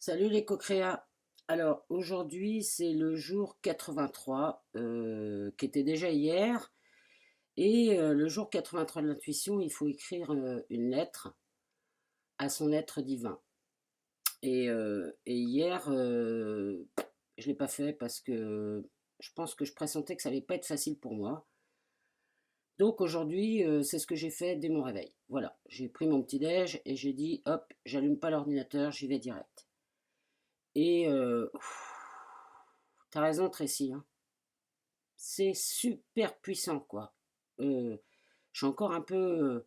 Salut les co-créas. Alors aujourd'hui c'est le jour 83 qui était déjà hier et le jour 83 de l'intuition il faut écrire une lettre à son être divin. Et hier je l'ai pas fait parce que je pense que je pressentais que ça allait pas être facile pour moi. Donc aujourd'hui c'est ce que j'ai fait dès mon réveil. Voilà, j'ai pris mon petit déj et j'ai dit hop, j'allume pas l'ordinateur, j'y vais direct. Et t'as raison, Tracy, hein. C'est super puissant, quoi. Je suis encore un peu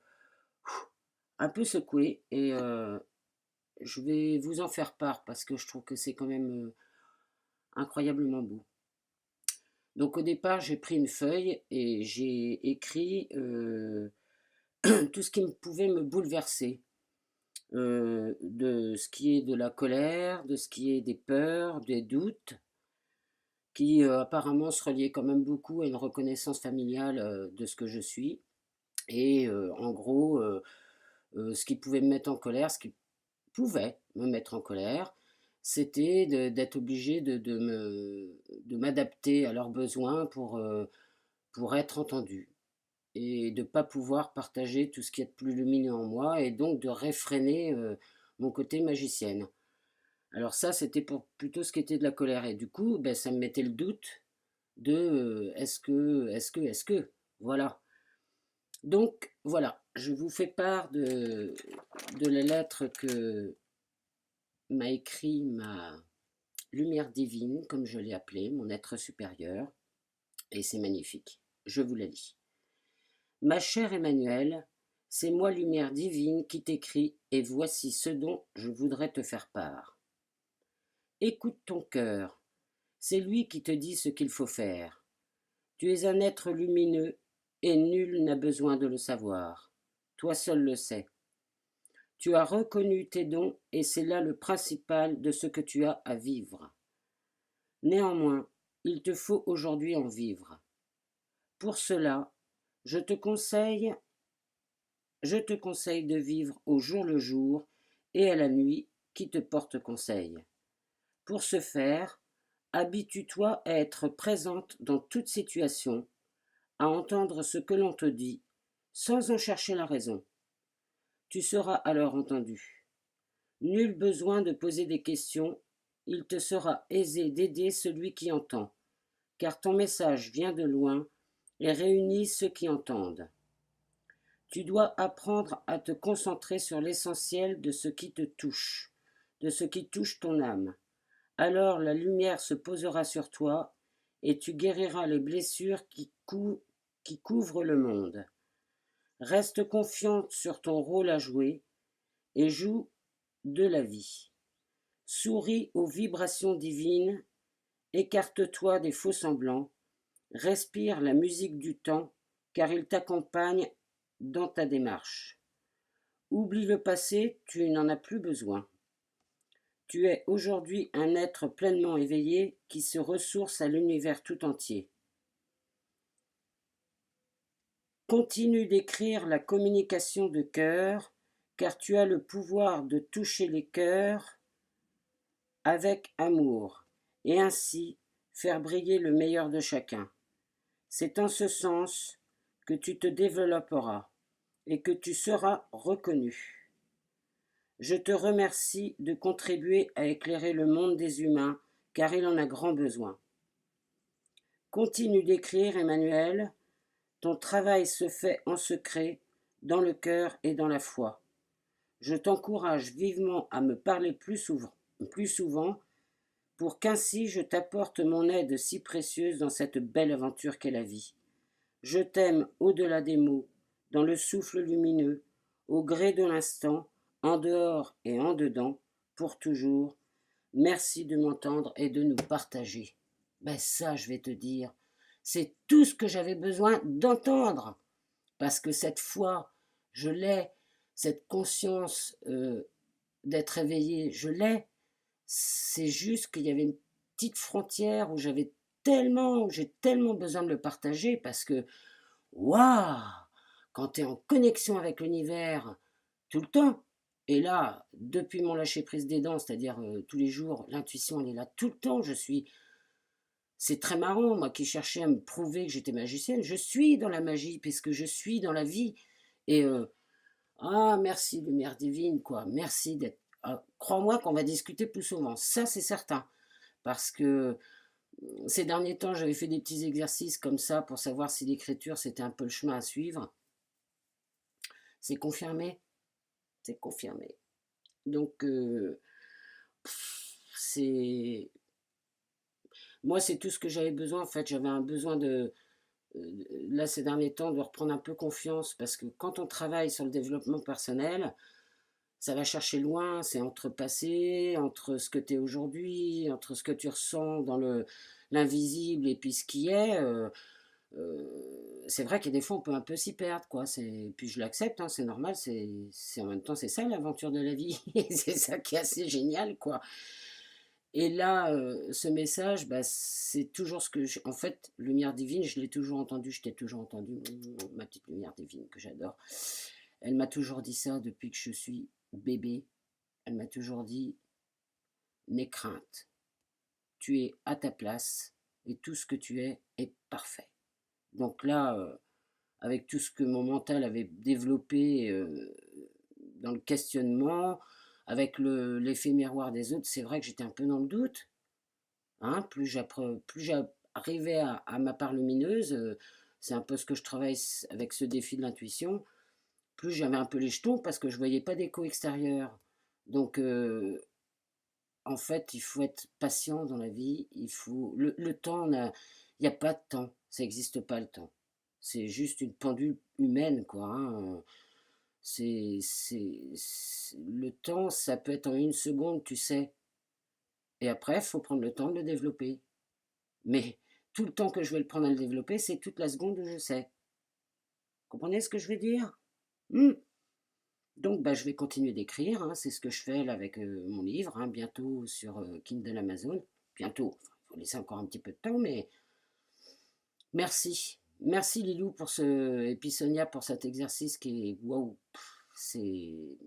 secoué et je vais vous en faire part parce que je trouve que c'est quand même incroyablement beau. Donc au départ, j'ai pris une feuille et j'ai écrit tout ce qui pouvait me bouleverser. De ce qui est de la colère, de ce qui est des peurs, des doutes, qui apparemment se reliait quand même beaucoup à une reconnaissance familiale de ce que je suis. Et en gros, ce qui pouvait me mettre en colère, ce qui pouvait me mettre en colère, c'était d'être obligé de m'adapter à leurs besoins pour être entendu. Et de ne pas pouvoir partager tout ce qui est de plus lumineux en moi, et donc de réfréner mon côté magicienne. Alors ça, c'était pour plutôt ce qui était de la colère. Et du coup, ben, ça me mettait le doute de est-ce que, voilà. Donc voilà, je vous fais part de la lettre que m'a écrit ma lumière divine, comme je l'ai appelée, mon être supérieur, et c'est magnifique. Je vous la lis. Ma chère Emmanuelle, c'est moi, lumière divine, qui t'écris, et voici ce dont je voudrais te faire part. Écoute ton cœur, c'est lui qui te dit ce qu'il faut faire. Tu es un être lumineux et nul n'a besoin de le savoir. Toi seul le sais. Tu as reconnu tes dons et c'est là le principal de ce que tu as à vivre. Néanmoins, il te faut aujourd'hui en vivre. Pour cela, je te conseille, je te conseille de vivre au jour le jour et à la nuit qui te porte conseil. Pour ce faire, habitue-toi à être présente dans toute situation, à entendre ce que l'on te dit, sans en chercher la raison. Tu seras alors entendu. Nul besoin de poser des questions, il te sera aisé d'aider celui qui entend, car ton message vient de loin et réunit ceux qui entendent. Tu dois apprendre à te concentrer sur l'essentiel de ce qui te touche, de ce qui touche ton âme. Alors la lumière se posera sur toi et tu guériras les blessures qui couvrent le monde. Reste confiante sur ton rôle à jouer et joue de la vie. Souris aux vibrations divines, écarte-toi des faux-semblants, respire la musique du temps, car il t'accompagne dans ta démarche. Oublie le passé, tu n'en as plus besoin. Tu es aujourd'hui un être pleinement éveillé qui se ressource à l'univers tout entier. Continue d'écrire la communication de cœur, car tu as le pouvoir de toucher les cœurs avec amour, et ainsi faire briller le meilleur de chacun. C'est en ce sens que tu te développeras et que tu seras reconnu. Je te remercie de contribuer à éclairer le monde des humains, car il en a grand besoin. Continue d'écrire, Emmanuel, ton travail se fait en secret, dans le cœur et dans la foi. Je t'encourage vivement à me parler plus souvent pour qu'ainsi je t'apporte mon aide si précieuse dans cette belle aventure qu'est la vie. Je t'aime au-delà des mots, dans le souffle lumineux, au gré de l'instant, en dehors et en dedans, pour toujours. Merci de m'entendre et de nous partager. Ben ça, je vais te dire, c'est tout ce que j'avais besoin d'entendre. Parce que cette foi, je l'ai, cette conscience d'être éveillé, je l'ai. C'est juste qu'il y avait une petite frontière où j'ai tellement besoin de le partager parce que, waouh, quand tu es en connexion avec l'univers tout le temps, Et là, depuis mon lâcher-prise des dents, c'est-à-dire tous les jours, l'intuition, elle est là tout le temps. C'est très marrant, moi qui cherchais à me prouver que j'étais magicienne, je suis dans la magie, puisque je suis dans la vie. Et ah, merci, lumière divine, quoi. Merci d'être. Ah, crois-moi qu'on va discuter plus souvent. Ça, c'est certain. Parce que ces derniers temps, j'avais fait des petits exercices comme ça pour savoir si l'écriture, c'était un peu le chemin à suivre. C'est confirmé. C'est confirmé. Donc, c'est. Moi, c'est tout ce que j'avais besoin. En fait, j'avais un besoin là, ces derniers temps, de reprendre un peu confiance. Parce que quand on travaille sur le développement personnel, ça va chercher loin, c'est entre passé, entre ce que tu es aujourd'hui, entre ce que tu ressens dans l'invisible et puis ce qui est. C'est vrai qu'il y a des fois, on peut un peu s'y perdre, quoi. Puis je l'accepte, hein, c'est normal, en même temps, c'est ça l'aventure de la vie. Et c'est ça qui est assez génial, quoi. Et là, ce message, bah, c'est toujours ce que. En fait, lumière divine, je l'ai toujours entendu, je t'ai toujours entendu, ma petite lumière divine que j'adore. Elle m'a toujours dit ça depuis que je suis bébé. Elle m'a toujours dit, n'aie crainte, tu es à ta place et tout ce que tu es est parfait. Donc là, avec tout ce que mon mental avait développé dans le questionnement, avec l'effet miroir des autres, c'est vrai que j'étais un peu dans le doute. Hein, plus j'arrivais à ma part lumineuse, c'est un peu ce que je travaille avec ce défi de l'intuition, plus j'avais un peu les jetons parce que je voyais pas d'écho extérieur. Donc, en fait, il faut être patient dans la vie. Le temps, il n'y a pas de temps. Ça n'existe pas le temps. C'est juste une pendule humaine, quoi. Hein. Le temps, ça peut être en une seconde, tu sais. Et après, il faut prendre le temps de le développer. Mais tout le temps que je vais le prendre à le développer, c'est toute la seconde où je sais. Comprenez ce que je veux dire? Donc, bah, je vais continuer d'écrire. Hein. C'est ce que je fais là avec mon livre, hein, bientôt sur Kindle Amazon. Bientôt. Il faut laisser encore un petit peu de temps, mais merci. Merci Lilou pour et puis Sonia pour cet exercice qui est waouh. C'est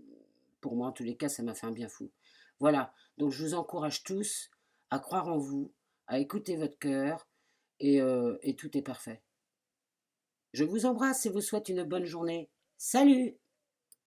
pour moi en tous les cas, ça m'a fait un bien fou. Voilà. Donc, je vous encourage tous à croire en vous, à écouter votre cœur et tout est parfait. Je vous embrasse et vous souhaite une bonne journée. Salut!